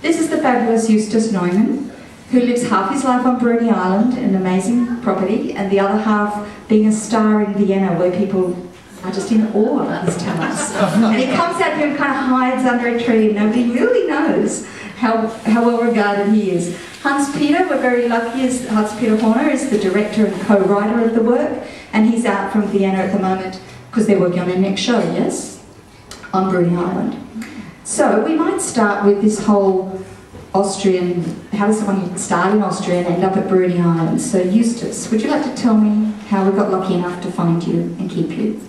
This is the fabulous Eustace Neumann, who lives half his life on Bruny Island, an amazing property, and the other half being a star in Vienna, where people are just in awe of his talents. And he comes out here and kind of hides under a tree, and nobody really knows how well regarded he is. Hans-Peter, we're very lucky, as Hans-Peter Horner is the director and co-writer of the work, and he's out from Vienna at the moment because they're working on their next show, yes? On Bruny Island. So we might start with this whole Austrian, how does someone start in Austria and end up at Bruny Island? So Eustace, would you like to tell me how we got lucky enough to find you and keep you?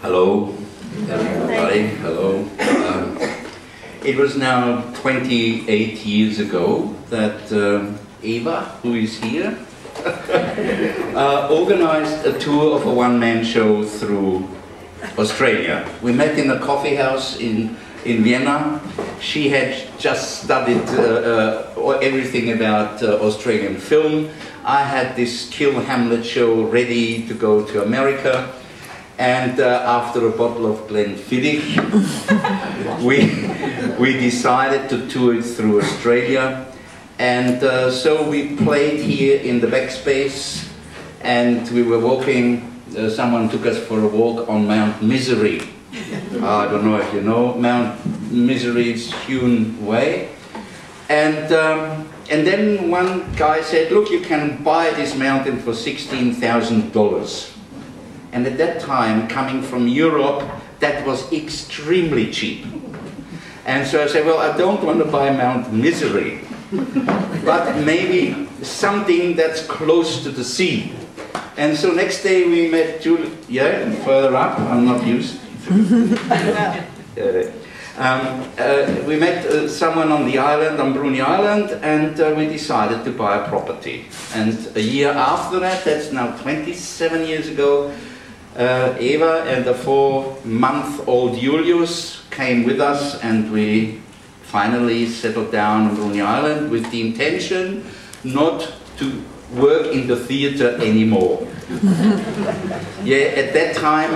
Hello, everybody, hello. It was now 28 years ago that Eva, who is here, organized a tour of a one-man show through Australia. We met in a coffee house in Vienna. She had just studied everything about Australian film. I had this Kill Hamlet show ready to go to America. And after a bottle of Glenfiddich, we decided to tour it through Australia. And so we played here in the backspace, and we were walking. Someone took us for a walk on Mount Misery. I don't know if you know Mount Misery's hewn way. And then one guy said, look, you can buy this mountain for $16,000. And at that time, coming from Europe, that was extremely cheap. And so I said, well, I don't want to buy Mount Misery, but maybe something that's close to the sea. And so next day we met Julie, yeah, further up, I'm not used. We met someone on the island, on Bruny Island, and we decided to buy a property. And a year after that, that's now 27 years ago, Eva and the 4-month-old Julius came with us, and we finally settled down on Bruny Island with the intention not to work in the theater anymore. Yeah, at that time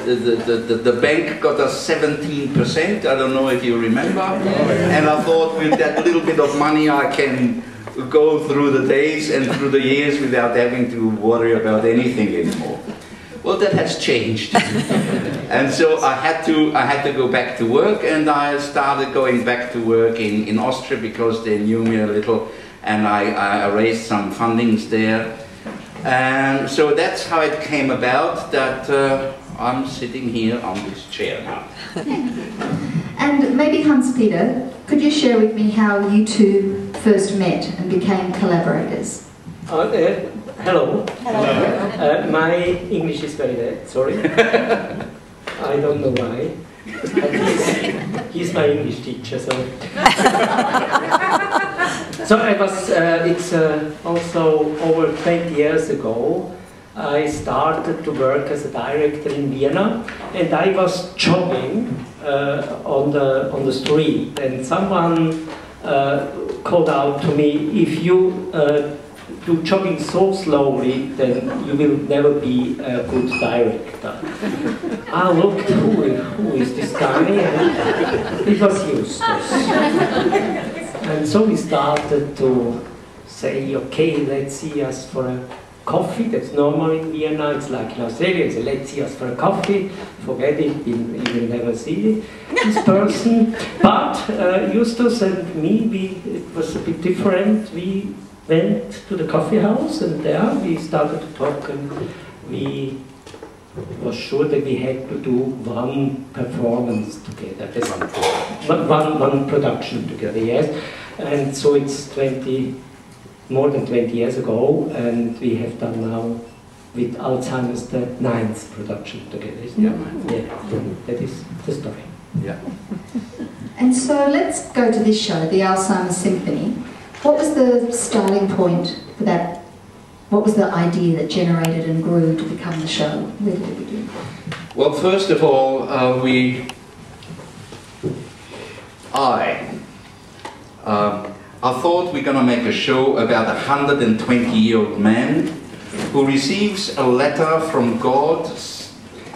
the bank got us 17%, I don't know if you remember, and I thought with that little bit of money I can go through the days and through the years without having to worry about anything anymore. Well, that has changed. And so I had to go back to work, and I started going back to work in Austria because they knew me a little, and I raised some fundings there. And so that's how it came about that I'm sitting here on this chair now. And maybe Hans-Peter, could you share with me how you two first met and became collaborators? Hello. Hello. My English is very bad, sorry. I don't know why. He's my English teacher, so. So I was, it's also over 20 years ago, I started to work as a director in Vienna, and I was jogging on the street, and someone called out to me, if you do jogging so slowly, then you will never be a good director. I looked, who is this guy? And it was Eustace. And so we started to say, okay, let's see us for a coffee. That's normal in Vienna, it's like in Australia, so let's see us for a coffee. Forget it, you will never see this person. But Eustace and me, it was a bit different. We went to the coffee house, and there we started to talk, and we was sure that we had to do one performance together. One production together, yes. And so it's more than 20 years ago, and we have done now with Alzheimer's the 9th production together, isn't it? Yeah, that is the story. Yeah. And so let's go to this show, the Alzheimer Symphony. What was the starting point for that? What was the idea that generated and grew to become the show? Where did it begin? Well, first of all, I thought we're going to make a show about a 120-year-old man who receives a letter from God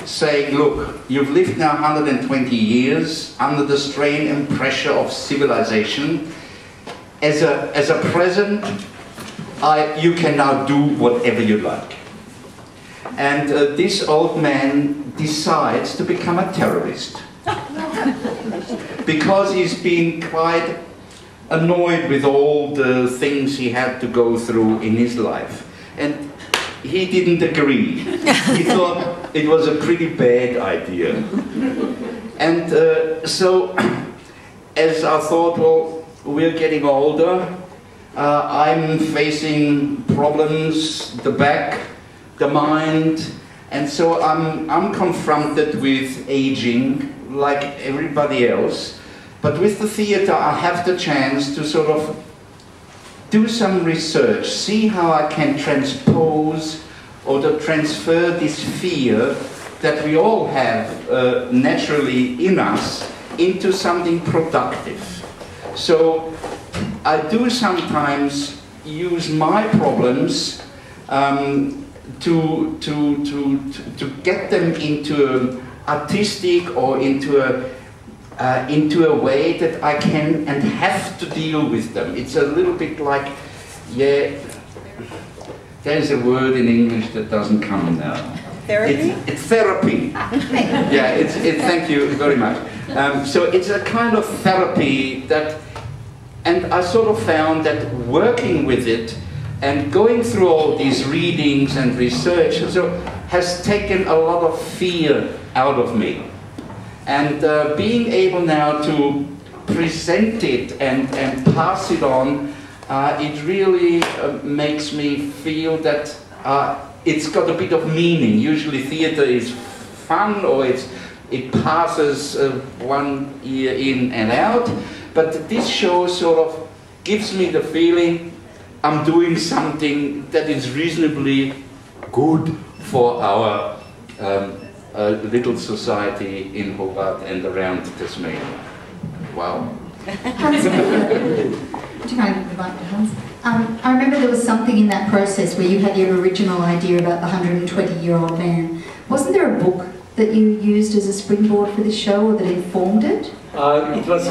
saying, look, you've lived now 120 years under the strain and pressure of civilization. As a present, you can now do whatever you like. And this old man decides to become a terrorist. Because he's been quite annoyed with all the things he had to go through in his life. And he didn't agree. He thought it was a pretty bad idea. And so, as I thought, well, we're getting older, I'm facing problems, the back, the mind, and so I'm confronted with aging like everybody else. But with the theatre, I have the chance to sort of do some research, see how I can transpose or to transfer this fear that we all have naturally in us into something productive. So I do sometimes use my problems to get them into an artistic or into a way that I can and have to deal with them. It's a little bit like, yeah, there's a word in English that doesn't come now. Therapy? It's therapy. Yeah, thank you very much. So it's a kind of therapy that, and I sort of found that working with it and going through all these readings and research so has taken a lot of fear out of me. And being able now to present it and pass it on, it really makes me feel that it's got a bit of meaning. Usually theatre is fun, or it passes one ear in and out, but this show sort of gives me the feeling I'm doing something that is reasonably good for our little society in Hobart and around Tasmania. Wow. Hans, do you mind invite Hans? I remember there was something in that process where you had your original idea about the 120-year-old man. Wasn't there a book that you used as a springboard for this show, or that informed it? It was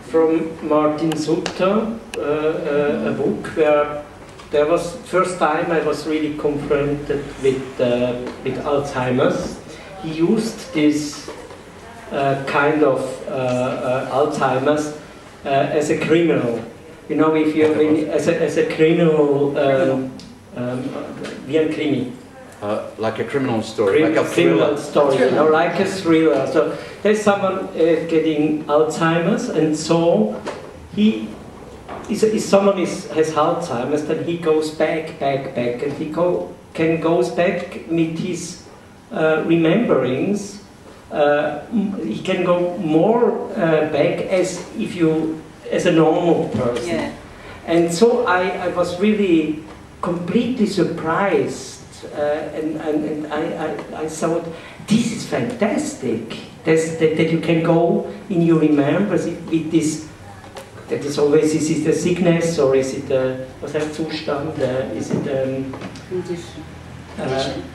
from Martin Sutter, a book where there was first time I was really confronted with Alzheimer's. He used this kind of Alzheimer's as a criminal. You know, if you as a criminal, wie ein Krimi. Like a criminal story, like a criminal story, you know, like a thriller. So there's someone getting Alzheimer's, and so if someone has Alzheimer's, then he goes back, and he goes back with his rememberings. He can go more back as a normal person. Yeah. And so I was really completely surprised. And I thought, this is fantastic, that you can go in your remembrance with this, that is always, is it a sickness, or is it a, was heißt Zustand, is it a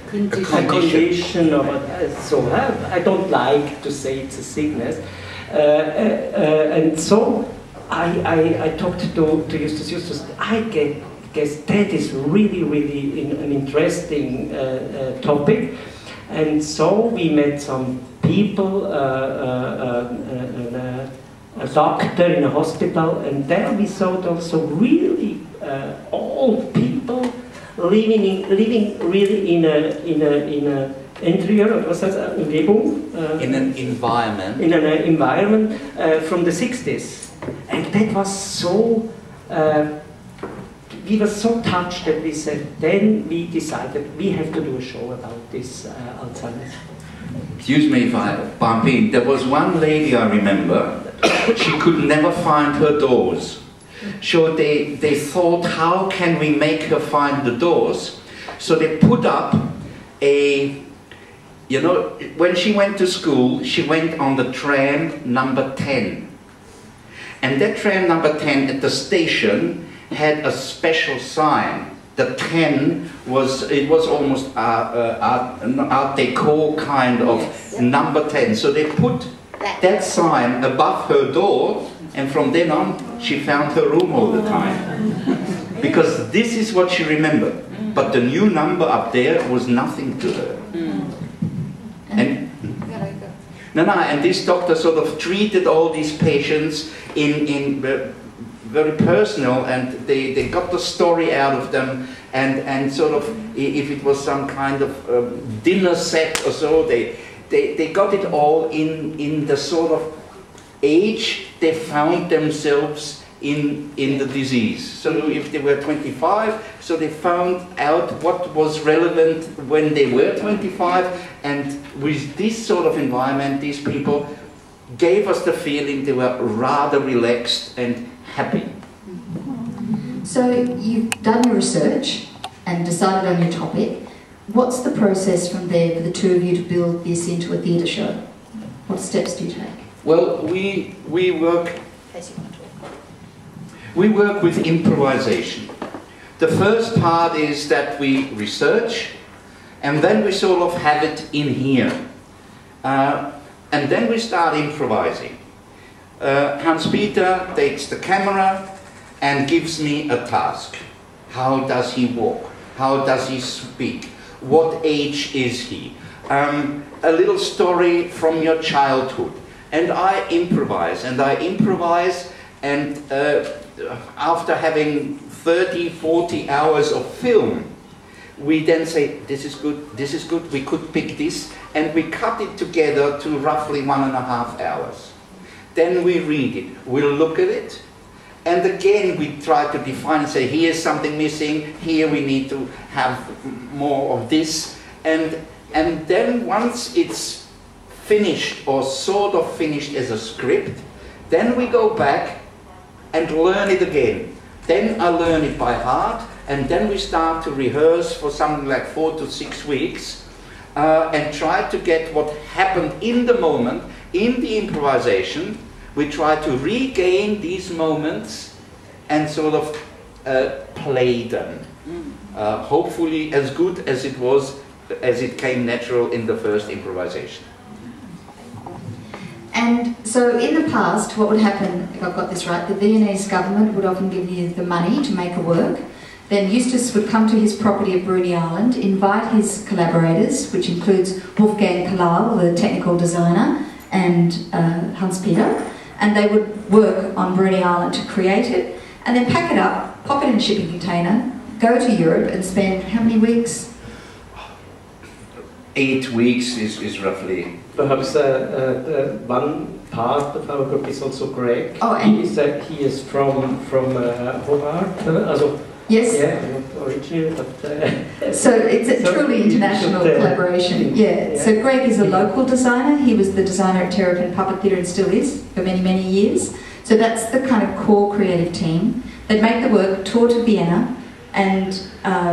condition, or so I don't like to say it's a sickness. And so I talked to Justus. I guess that is really an interesting topic, and so we met some people, a doctor in a hospital, and then we saw also really old people living really in a interior, was that Umgebung? In an environment. In an environment from the 60s, and that was so. We were so touched that we said, then we decided we have to do a show about this Alzheimer's. Excuse me if I bump in. There was one lady I remember, she could never find her doors. So they thought, how can we make her find the doors? So they put up a, you know, when she went to school, she went on the tram number 10. And that tram number 10 at the station had a special sign. the 10 was almost Art Deco kind of number 10. So they put that sign above her door, and from then on she found her room all the time. Because this is what she remembered. But the new number up there was nothing to her. And and this doctor sort of treated all these patients in very personal, and they got the story out of them, and sort of, if it was some kind of dinner set or so, they got it all in the sort of age they found themselves in the disease. So if they were 25, so they found out what was relevant when they were 25, and with this sort of environment, these people gave us the feeling they were rather relaxed and happy. So you've done your research and decided on your topic. What's the process from there for the two of you to build this into a theatre show? What steps do you take? Well, we work with improvisation. The first part is that we research, and then we sort of have it in here. And then we start improvising. Hans-Peter takes the camera and gives me a task. How does he walk? How does he speak? What age is he? A little story from your childhood. And I improvise, and after having 30, 40 hours of film, we then say, this is good, we could pick this, and we cut it together to roughly 1.5 hours. Then we read it, we'll look at it, and again we try to define and say, here's something missing, here we need to have more of this, and then once it's finished, or sort of finished as a script, then we go back and learn it again. Then I learn it by heart, and then we start to rehearse for something like 4 to 6 weeks, and try to get what happened in the moment, in the improvisation. We try to regain these moments and sort of play them. Hopefully as good as it was, as it came natural in the first improvisation. And so in the past, what would happen, if I've got this right, the Viennese government would often give you the money to make a work. Then Eustace would come to his property at Bruny Island, invite his collaborators, which includes Wolfgang Kalal, the technical designer, and Hans-Peter, and they would work on Bruny Island to create it, and then pack it up, pop it in a shipping container, go to Europe and spend how many weeks? 8 weeks is roughly. Perhaps one part of our group is also Greg. Oh, and he is from Hobart. Yes. Yeah, not originally, but... so it's a truly international collaboration. Yeah. So Greg is a local designer. He was the designer at Terrapin Puppet Theatre and still is for many, many years. So that's the kind of core creative team. They'd make the work, tour to Vienna, and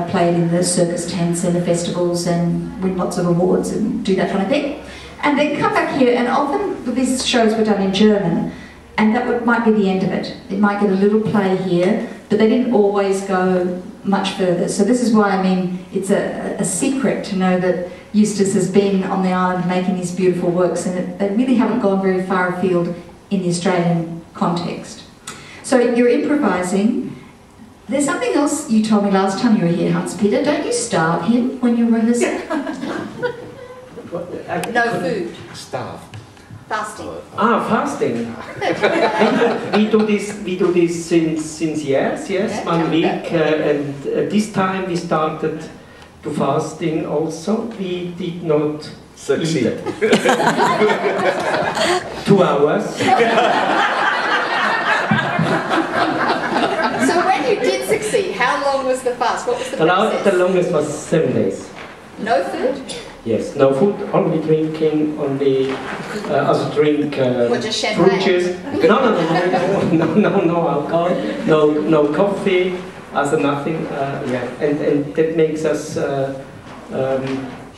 play it in the circus tents and the festivals and win lots of awards and do that kind of thing. And then come back here, and often these shows were done in German, and that might be the end of it. It might get a little play here, but they didn't always go much further. So this is why, I mean, it's a secret to know that Eustace has been on the island making these beautiful works, and they really haven't gone very far afield in the Australian context. So you're improvising. There's something else you told me last time you were here, Hans-Peter. Don't you starve him when you're rehearsing? No food. Starve. Fasting. Fasting. we do this since years, yes, 1 week, and this time we started to fasting also. We did not succeed. 2 hours. So when you did succeed, how long was the fast? What was the process? The longest was 7 days. No food? Yes, no food, only drinking, only drink just champagne? fruit juice. No alcohol, no coffee, nothing. And that makes us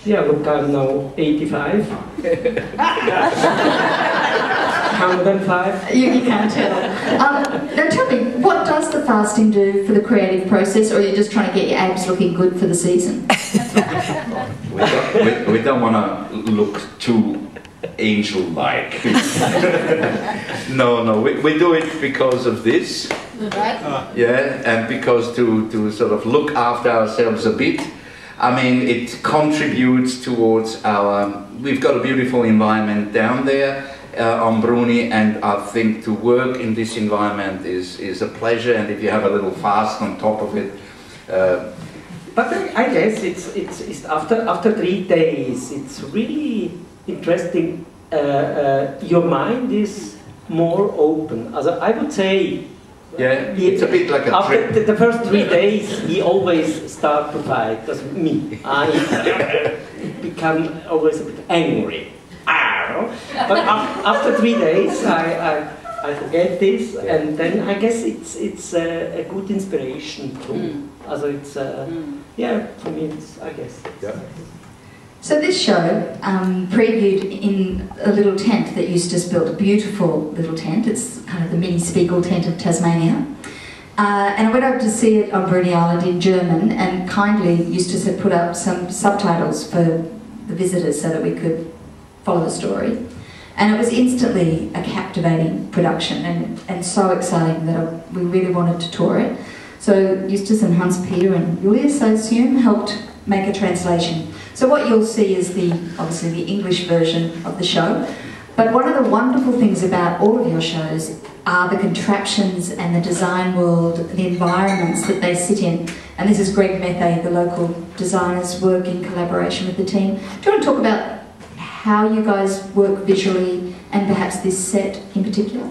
look, I'm now 85. 105. You can't tell. Now tell me, what does the fasting do for the creative process, or are you just trying to get your abs looking good for the season? We don't want to look too angel-like. No, we do it because of this. Right? Yeah, and because to sort of look after ourselves a bit. I mean, it contributes towards our... We've got a beautiful environment down there on Bruni, and I think to work in this environment is a pleasure, and if you have a little fast on top of it... But I guess it's after 3 days, it's really interesting. Your mind is more open. As I would say, yeah, it's a bit like a after trip. the first 3 days, he always start to fight. That's me. I become always a bit angry. But after 3 days, I forget this, and then I guess it's a good inspiration too. Also it's yeah, for me it's, I guess. Yeah. So this show previewed in a little tent that Eustace built, a beautiful little tent. It's kind of the mini Spiegel tent of Tasmania. And I went over to see it on Bruny Island in German, and kindly Eustace had put up some subtitles for the visitors so that we could follow the story. And it was instantly a captivating production and so exciting that we really wanted to tour it. So Eustace and Hans-Peter and Julius, I assume, helped make a translation. So what you'll see is obviously the English version of the show. But one of the wonderful things about all of your shows are the contraptions and the design world, the environments that they sit in. And this is Greg Methe, the local designer's work in collaboration with the team. Do you want to talk about how you guys work visually and perhaps this set in particular?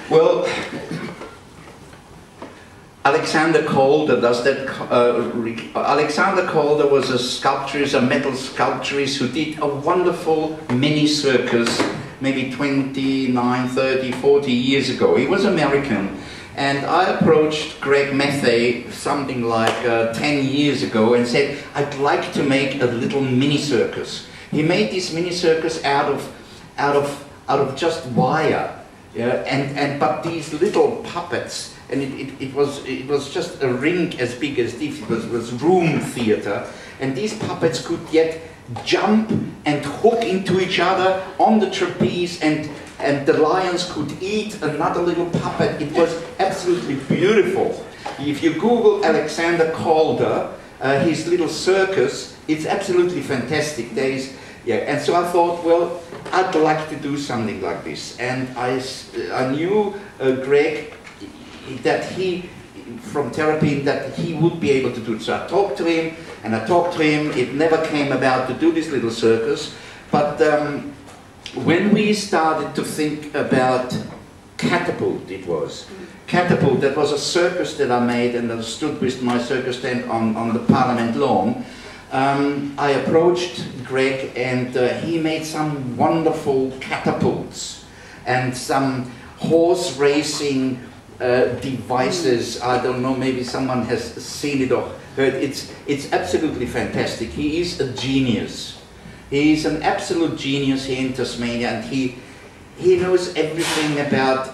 Well, Alexander Calder does that. Alexander Calder was a sculpturist, a metal sculpturist who did a wonderful mini circus maybe 29, 30, 40 years ago. He was American. And I approached Greg Methe something like 10 years ago and said, I'd like to make a little mini circus. He made this mini circus out of just wire, yeah, but these little puppets, and it was just a ring as big as this. It was room theater, and these puppets could yet jump and hook into each other on the trapeze, and the lions could eat another little puppet. It was absolutely beautiful. If you Google Alexander Calder, his little circus, it's absolutely fantastic. And so I thought, well, I'd like to do something like this. And I knew Greg, that from therapy, that he would be able to do it. So I talked to him, and I talked to him. It never came about to do this little circus, but when we started to think about Catapult, Catapult, that was a circus that I made, and I stood with my circus tent on the Parliament lawn. I approached Greg, and he made some wonderful catapults and some horse racing devices. I don't know, maybe someone has seen it or heard. It's absolutely fantastic. He is a genius. He is an absolute genius here in Tasmania, and he knows everything about,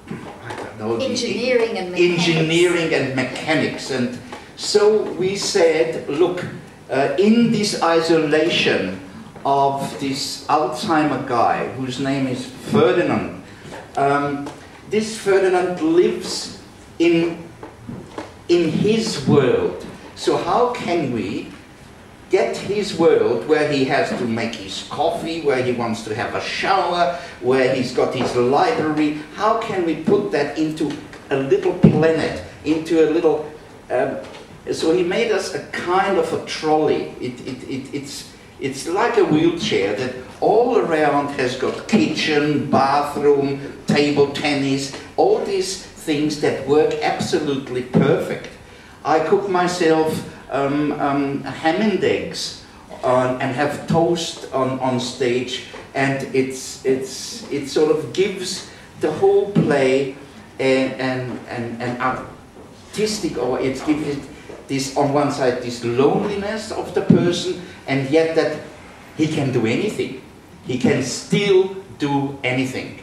I don't know, engineering and mechanics. And so we said, look, in this isolation of this Alzheimer guy, whose name is Ferdinand, this Ferdinand lives in his world. So how can we get his world, where he has to make his coffee, where he wants to have a shower, where he's got his library, how can we put that into a little planet, into a little... so he made us a kind of a trolley. It's like a wheelchair that all around has got kitchen, bathroom, table tennis, all these things that work absolutely perfect. I cook myself ham and eggs and have toast on stage, and it sort of gives the whole play an artistic, or it gives it this, on one side, this loneliness of the person, and yet that he can do anything. He can still do anything.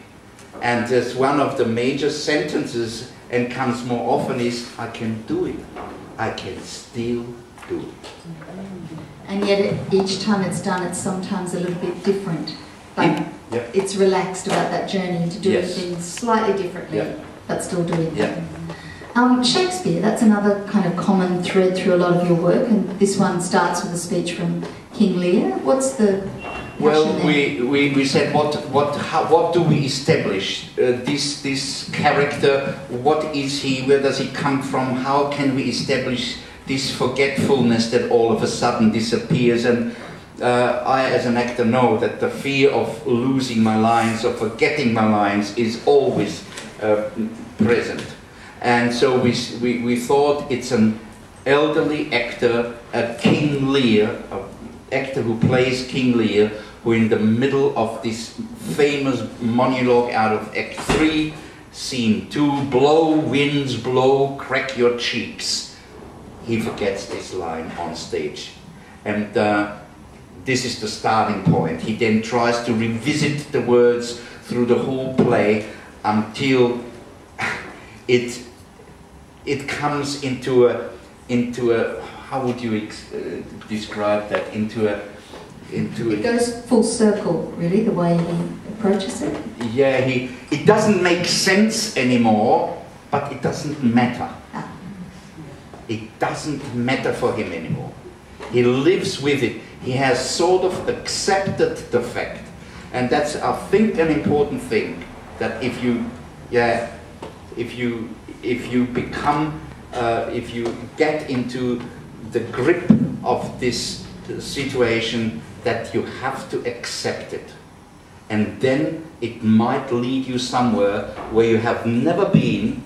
And there's one of the major sentences, and comes more often, is, I can do it. I can still do it. And yet each time it's done, it's sometimes a little bit different. But it's relaxed about that journey to doing things slightly differently, but still doing them. Shakespeare, that's another kind of common thread through a lot of your work, and this one starts with a speech from King Lear. What's the... Well, we said, what do we establish? This character, what is he, where does he come from, how can we establish this forgetfulness that all of a sudden disappears? And I, as an actor, know that the fear of losing my lines, of forgetting my lines, is always present. And so we thought it's an elderly actor, a King Lear, an actor who plays King Lear, who in the middle of this famous monologue out of Act 3, Scene 2, blow, winds, blow, crack your cheeks, he forgets this line on stage. And this is the starting point. He then tries to revisit the words through the whole play until it comes into a how would you describe that? It goes full circle, really, the way he approaches it. Yeah, it doesn't make sense anymore, but it doesn't matter. It doesn't matter for him anymore. He lives with it. He has sort of accepted the fact, and that's, I think, an important thing. That if you become, if you get into the grip of this situation, that you have to accept it. And then it might lead you somewhere where you have never been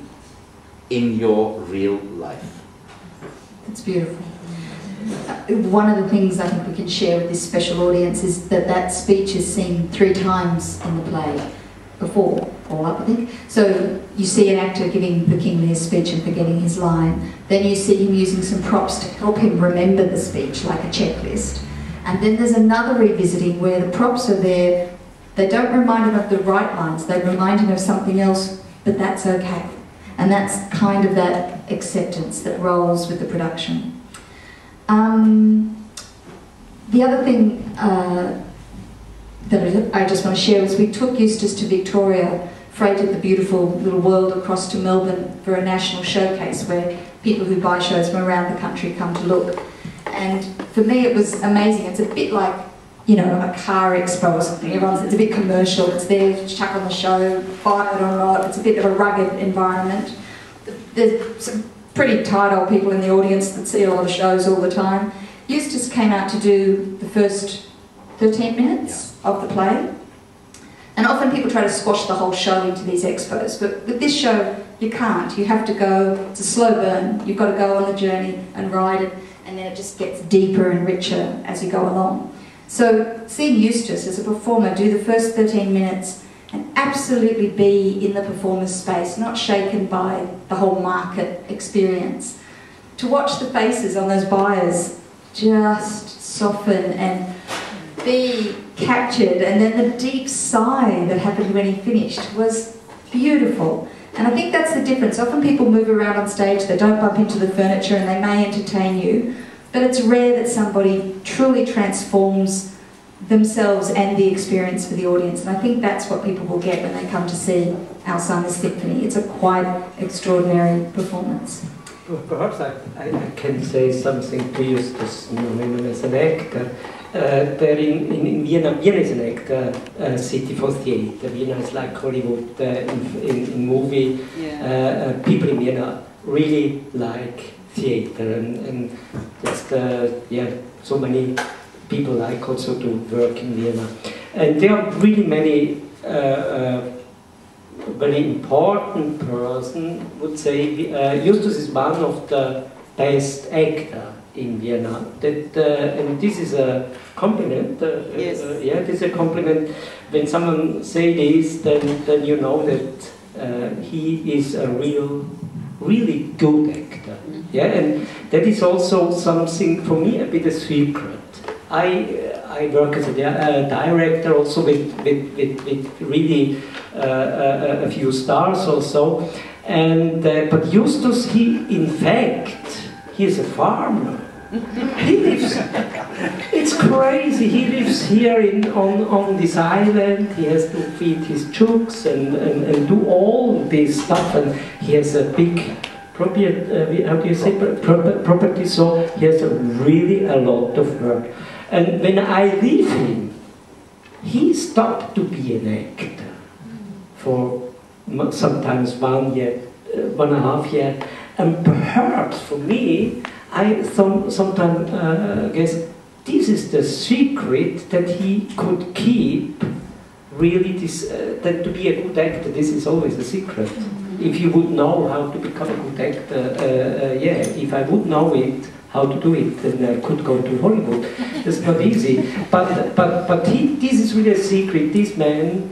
in your real life. That's beautiful. One of the things I think we can share with this special audience is that that speech is seen 3 times in the play before, all up I think. So you see an actor giving the King Lear speech and forgetting his line. Then you see him using some props to help him remember the speech, like a checklist. And then there's another revisiting where the props are there. They don't remind him of the right lines, they remind him of something else, but that's okay. And that's kind of that acceptance that rolls with the production. The other thing that I just want to share is we took Eustace to Victoria, freighted the beautiful little world across to Melbourne for a national showcase where people who buy shows from around the country come to look. And for me it was amazing. It's a bit like, you know, a car expo or something. It's a bit commercial. It's there to chuck on the show, buy it or not. It's a bit of a rugged environment. There's some pretty tired old people in the audience that see a lot of shows all the time. Eustace came out to do the first 13 minutes of the play. And often people try to squash the whole show into these expos, but with this show you can't. You have to go, it's a slow burn. You've got to go on the journey and ride it, and then it just gets deeper and richer as you go along. So seeing Eustace as a performer do the first 13 minutes and absolutely be in the performer's space, not shaken by the whole market experience. To watch the faces on those buyers just soften and be captured, and then the deep sigh that happened when he finished was beautiful. And I think that's the difference. Often people move around on stage, they don't bump into the furniture and they may entertain you, but it's rare that somebody truly transforms themselves and the experience for the audience. And I think that's what people will get when they come to see Alzheimer Symphony. It's a quite extraordinary performance. Well, perhaps I can say something to Eustace as an actor. There in Vienna, Vienna is an actor city for theatre. Vienna is like Hollywood in movie. Yeah. People in Vienna really like theatre, and that's so many people like also to work in Vienna. And there are really many very important person would say Eustace is one of the best actor in Vienna. And this is a compliment. Yes. Yeah, this is a compliment. When someone say this, then you know that he is a really good actor. Yeah, and that is also something for me a bit a secret. I work as a director also with really a few stars also. And but Justus, he in fact, he is a farmer. He lives, it's crazy, he lives here on this island, he has to feed his chooks and do all this stuff, and he has a big property, how do you say, property, so he has really a lot of work. And when I leave him, he stopped to be an actor for sometimes 1 year, 1.5 years, and perhaps for me, I sometimes guess this is the secret that he could keep. Really, this that to be a good actor, this is always a secret. If you would know how to become a good actor, yeah. If I would know it, how to do it, then I could go to Hollywood. It's not easy. But this is really a secret. This man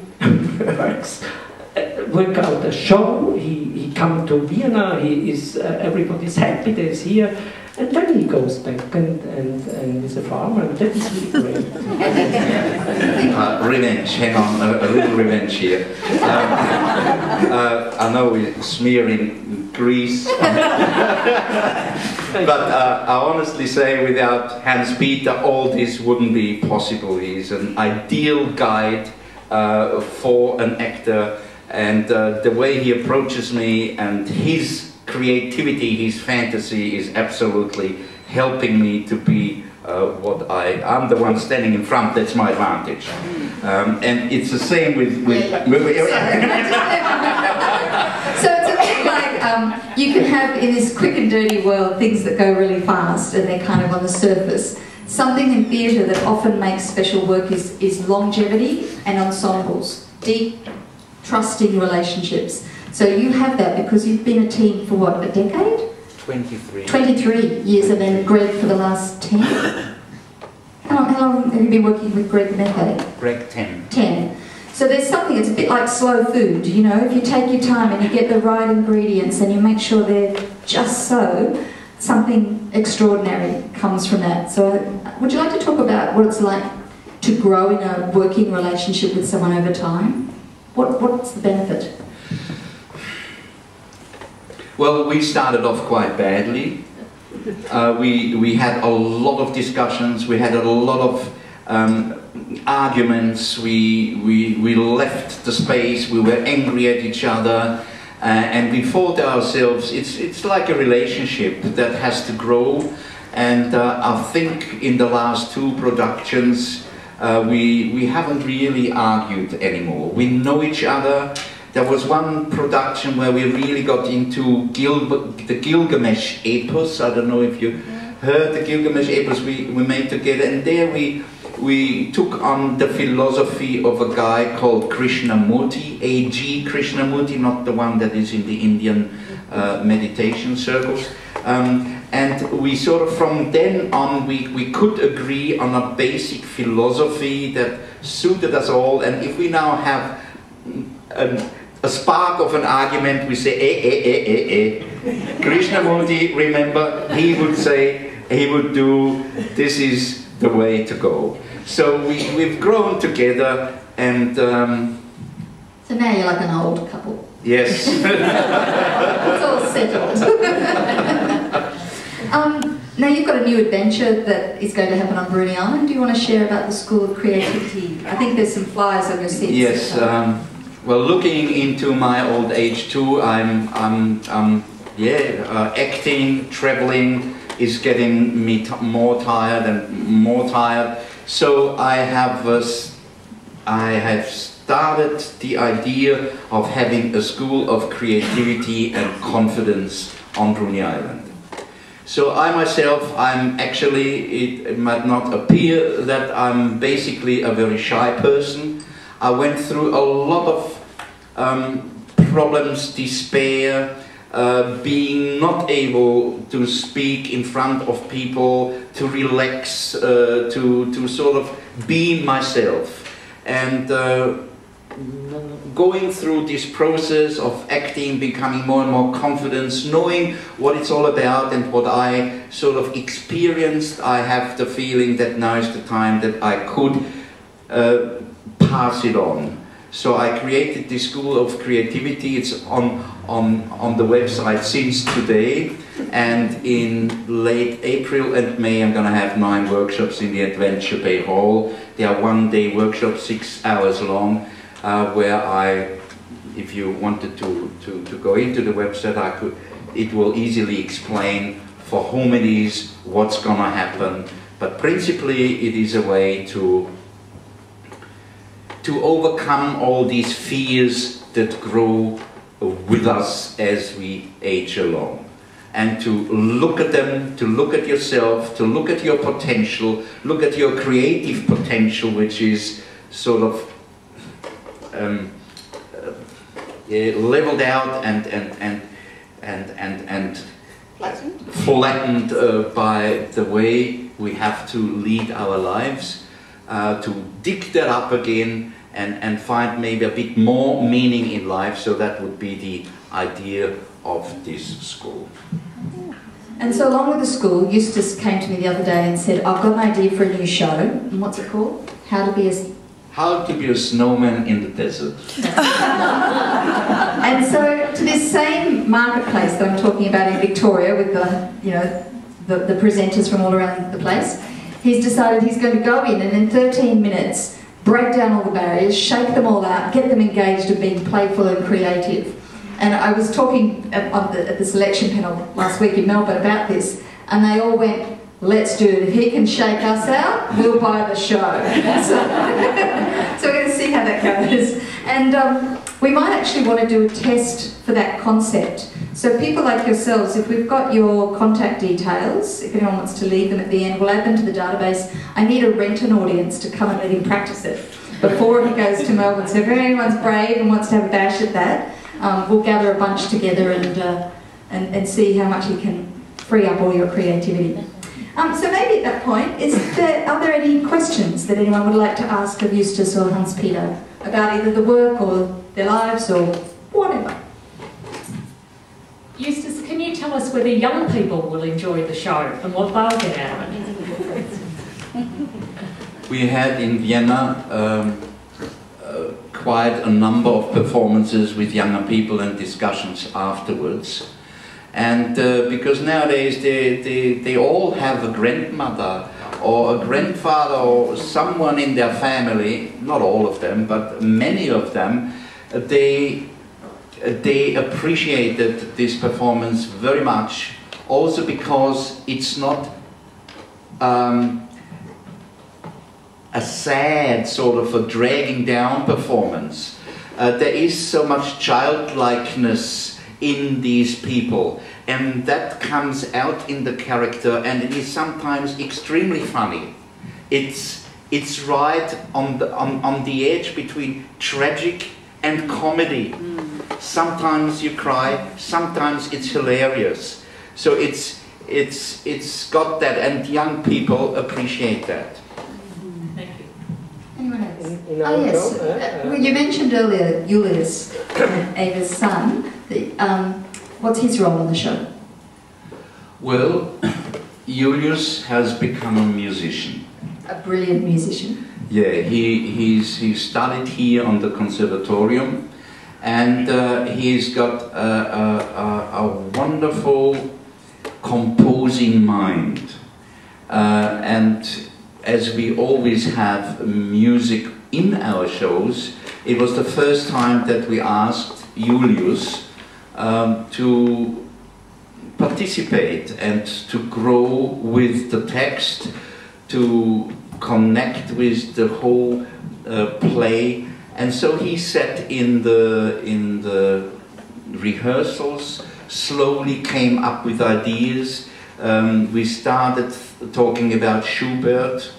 work out a show. He come to Vienna. He is everybody's happy that he's here. And then he goes back and is a farmer, and that is really great. Revenge, hang on, a little revenge here. I know we're smearing grease, but I honestly say without Hans-Peter all this wouldn't be possible. He's an ideal guide for an actor, and the way he approaches me and his creativity, his fantasy is absolutely helping me to be what I'm the one standing in front, that's my advantage. And it's the same with So it's a bit like you can have in this quick and dirty world things that go really fast and they're kind of on the surface. Something in theatre that often makes special work is longevity and ensembles, deep, trusting relationships. So you have that because you've been a team for what, a decade? 23. 23 years, and then Greg for the last 10? How long have you been working with Greg Method? Greg 10. 10. So there's something, it's a bit like slow food, you know, if you take your time and you get the right ingredients and you make sure they're just so, something extraordinary comes from that. So would you like to talk about what it's like to grow in a working relationship with someone over time? What's the benefit? Well, we started off quite badly. We had a lot of discussions, we had a lot of arguments, we left the space, we were angry at each other, and we thought to ourselves, it's like a relationship that has to grow, and I think in the last 2 productions we haven't really argued anymore. We know each other. There was one production where we really got into the Gilgamesh epos. I don't know if you heard the Gilgamesh epos we made together, and there we took on the philosophy of a guy called Krishnamurti, A.G. Krishnamurti, not the one that is in the Indian meditation circles. And we sort of, from then on, we could agree on a basic philosophy that suited us all, and if we now have a spark of an argument, we say, Krishnamurti, remember, he would say, he would do, this is the way to go. So we've grown together, and... So now you're like an old couple. Yes. It's all settled. Now you've got a new adventure that is going to happen on Bruny Island. Do you want to share about the School of Creativity? I think there's some flyers on your seats. Yes. Well, looking into my old age too, acting, traveling is getting me more tired and more tired. So I have started the idea of having a School of Creativity and Confidence on Bruny Island. So I myself, I'm actually, it might not appear that I'm basically a very shy person. I went through a lot of problems, despair, being not able to speak in front of people, to relax, to sort of be myself. And going through this process of acting, becoming more and more confident, knowing what it's all about and what I sort of experienced, I have the feeling that now is the time that I could pass it on. So I created this School of Creativity. It's on the website since today, and in late April and May I'm going to have 9 workshops in the Adventure Bay Hall. They are one-day workshops, 6 hours long, where I, if you wanted to go into the website, it will easily explain for whom it is, what's going to happen, but principally it is a way to overcome all these fears that grow with us as we age along, and to look at them, to look at yourself, to look at your potential, look at your creative potential, which is sort of leveled out and flattened by the way we have to lead our lives, to dig that up again and find maybe a bit more meaning in life. So that would be the idea of this school. And so along with the school, Eustace came to me the other day and said, I've got an idea for a new show. And what's it called? How to be a snowman in the desert. And so to this same marketplace that I'm talking about in Victoria with the presenters from all around the place, he's decided he's going to go in and in 13 minutes break down all the barriers, shake them all out, get them engaged and being playful and creative. And I was talking at the selection panel last week in Melbourne about this, and they all went, let's do it. If he can shake us out, we'll buy the show. So we're going to see how that goes. And we might actually want to do a test for that concept. So people like yourselves, if we've got your contact details, if anyone wants to leave them at the end, we'll add them to the database. I need to rent an audience to come and let him practice it before he goes to Melbourne. So if anyone's brave and wants to have a bash at that, we'll gather a bunch together and see how much he can free up all your creativity. So maybe at that point, are there any questions that anyone would like to ask of Eustace or Hans-Peter about either the work or their lives or whatever? Eustace, can you tell us whether young people will enjoy the show and what they'll get out of it? We had in Vienna quite a number of performances with younger people and discussions afterwards. And because nowadays they all have a grandmother or a grandfather or someone in their family, not all of them, but many of them, they appreciated this performance very much, also because it's not a sad sort of a dragging down performance. There is so much childlikeness in these people, and that comes out in the character, and it is sometimes extremely funny. It's right on the edge between tragic and comedy. Sometimes you cry, sometimes it's hilarious. So it's got that, and young people appreciate that. Thank you. Anyone else? Oh yes, well, you mentioned earlier Julius, Ava's son. What's his role in the show? Well, Julius has become a musician. A brilliant musician. Yeah, he studied here on the conservatorium, and he's got a wonderful composing mind. And as we always have music in our shows, it was the first time that we asked Julius to participate and to grow with the text, to connect with the whole play, and so he sat in the rehearsals, slowly came up with ideas. We started talking about Schubert,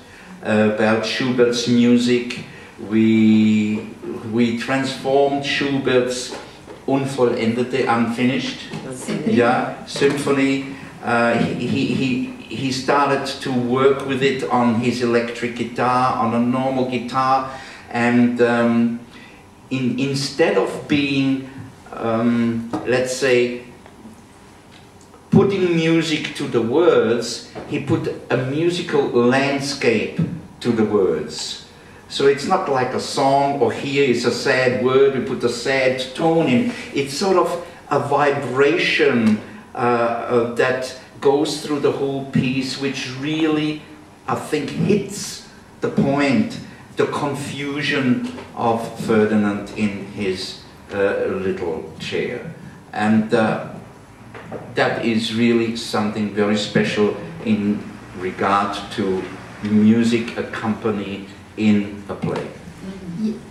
about Schubert's music. We transformed Schubert's Unvollendete, unfinished, symphony. He started to work with it on his electric guitar, on a normal guitar, and instead of being, let's say, putting music to the words, he put a musical landscape to the words. So it's not like a song, or here is a sad word, we put a sad tone in. It's sort of a vibration that goes through the whole piece, which really, I think, hits the point, the confusion of Ferdinand in his little chair. And that is really something very special in regard to music accompanied in a play.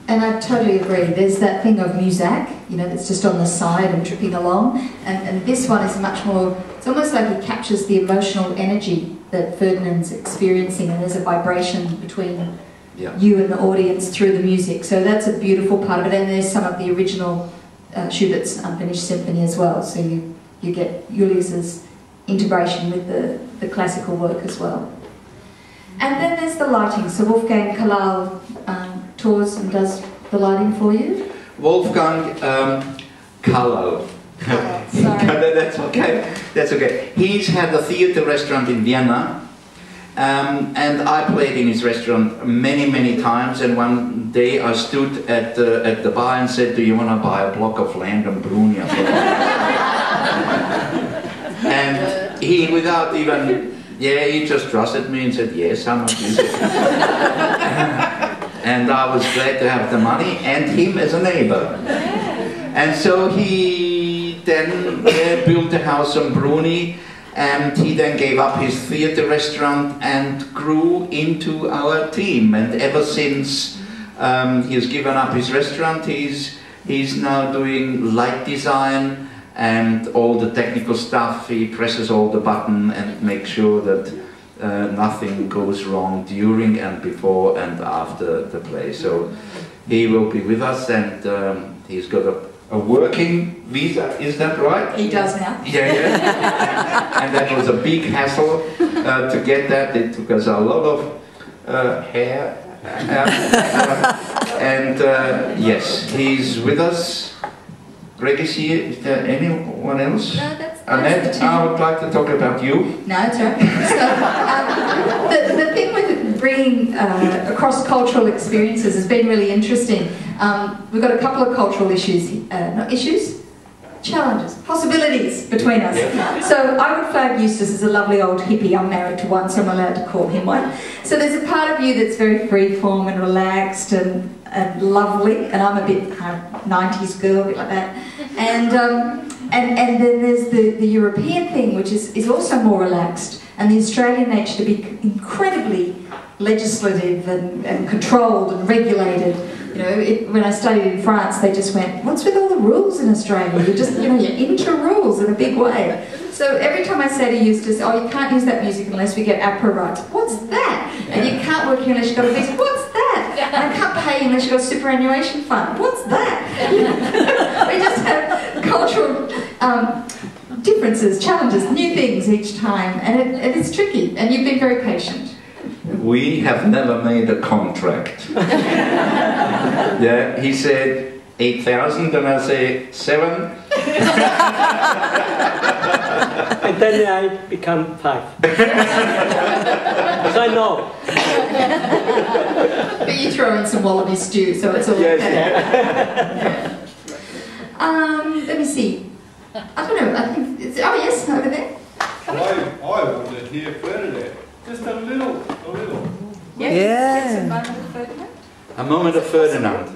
And I totally agree. There's that thing of muzak, you know, that's just on the side and tripping along. And this one is much more, it's almost like it captures the emotional energy that Ferdinand's experiencing, and there's a vibration between you and the audience through the music. So that's a beautiful part of it. And there's some of the original Schubert's Unfinished Symphony as well. So you get Julius's integration with the classical work as well. And then there's the lighting. So Wolfgang Kalal tours and does the lighting for you. Wolfgang Kalal. Sorry. That's okay. That's okay. He's had a theater restaurant in Vienna, and I played in his restaurant many, many times. And one day I stood at the bar and said, "Do you want to buy a block of land on Brunia?" And he, without even, he just trusted me and said, "Yes, how much is it?" And I was glad to have the money and him as a neighbor. And so he then built a house on Bruni, and he then gave up his theater restaurant and grew into our team. And ever since he has given up his restaurant, he's now doing light design and all the technical stuff. He presses all the button and makes sure that nothing goes wrong during and before and after the play. So he will be with us, and he's got a working visa, is that right? He does now. Yeah. And that was a big hassle to get that. It took us a lot of hair. And yes, he's with us. Greg is here. Is there anyone else? No, that's Annette, I would like to talk about you. No, it's all right. So, the thing with bringing cross-cultural experiences has been really interesting. We've got a couple of cultural issues, not issues, challenges, possibilities between us. Yeah. So I would flag Eustace as a lovely old hippie. I'm married to one, so I'm allowed to call him one. So there's a part of you that's very free-form and relaxed and lovely, and I'm a bit 90s girl, a bit like that. And then there's the European thing, which is also more relaxed, and the Australian nature to be incredibly legislative and controlled and regulated. You know, when I studied in France, they just went, "What's with all the rules in Australia? You're just, you're into rules in a big way." So every time I say to Eustace, "Oh, you can't use that music unless we get APRA rights." "What's that?" "And you can't work here unless you've got a visa." "What's that?" "And I can't pay you unless you've got a superannuation fund." "What's that?" We just have cultural differences, challenges, new things each time, and it's tricky, and you've been very patient. We have never made a contract. Yeah, he said 8,000 and I say 7. And then I become 5. So I know. But you throw in some wallaby stew, so it's all okay. Yes. Let me see. I don't know, I think it's, oh yes, over there. I want to hear Ferdinand. Just a little. Yes. Yeah. A moment of Ferdinand. A moment of Ferdinand.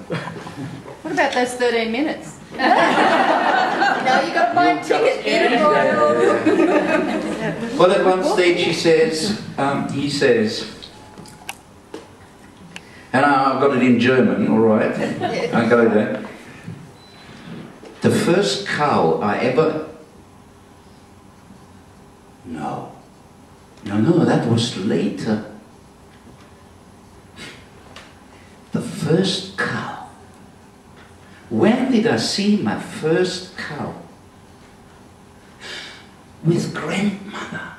What about those 13 minutes? No, you got to buy a ticket. Well, at one stage he says, and I've got it in German, all right? I go there. The first cow I ever... No, that was later. The first cow. When did I see my first cow? With grandmother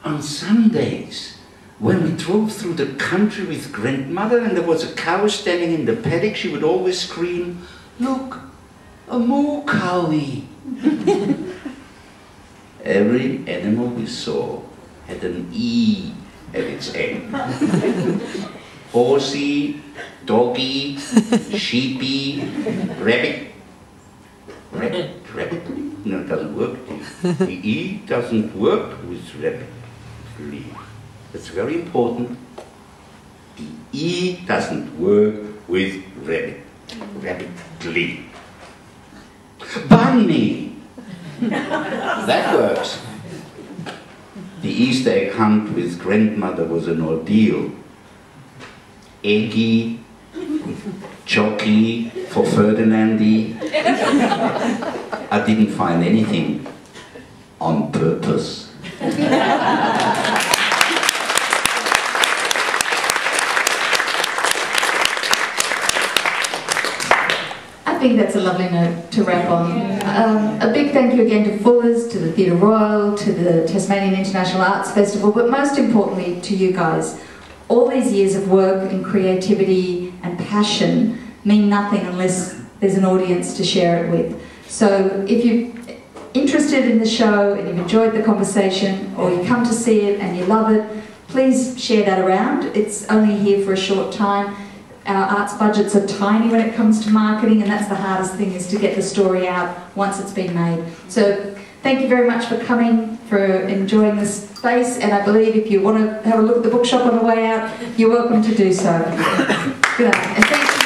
on Sundays when we drove through the country with grandmother and there was a cow standing in the paddock, she would always scream, "Look, a moo cowie." Every animal we saw had an E at its end. Horsey, doggy, sheepy, rabbit. Rabbit. No, it doesn't work. The E doesn't work with rabbit. That's very important. The E doesn't work with rabbit. Rabbitly. Bunny! That works. The Easter egg hunt with grandmother was an ordeal. Eggy, jockey for Ferdinandy. I didn't find anything on purpose. I think that's a lovely note to wrap on. A big thank you again to Fuller's, to the Theatre Royal, to the Tasmanian International Arts Festival, but most importantly to you guys. All these years of work and creativity and passion mean nothing unless there's an audience to share it with. So if you're interested in the show and you've enjoyed the conversation, or you come to see it and you love it, please share that around. It's only here for a short time. Our arts budgets are tiny when it comes to marketing, and that's the hardest thing, is to get the story out once it's been made. So thank you very much for coming, for enjoying this space, and I believe if you want to have a look at the bookshop on the way out, you're welcome to do so. Good night. And thank you.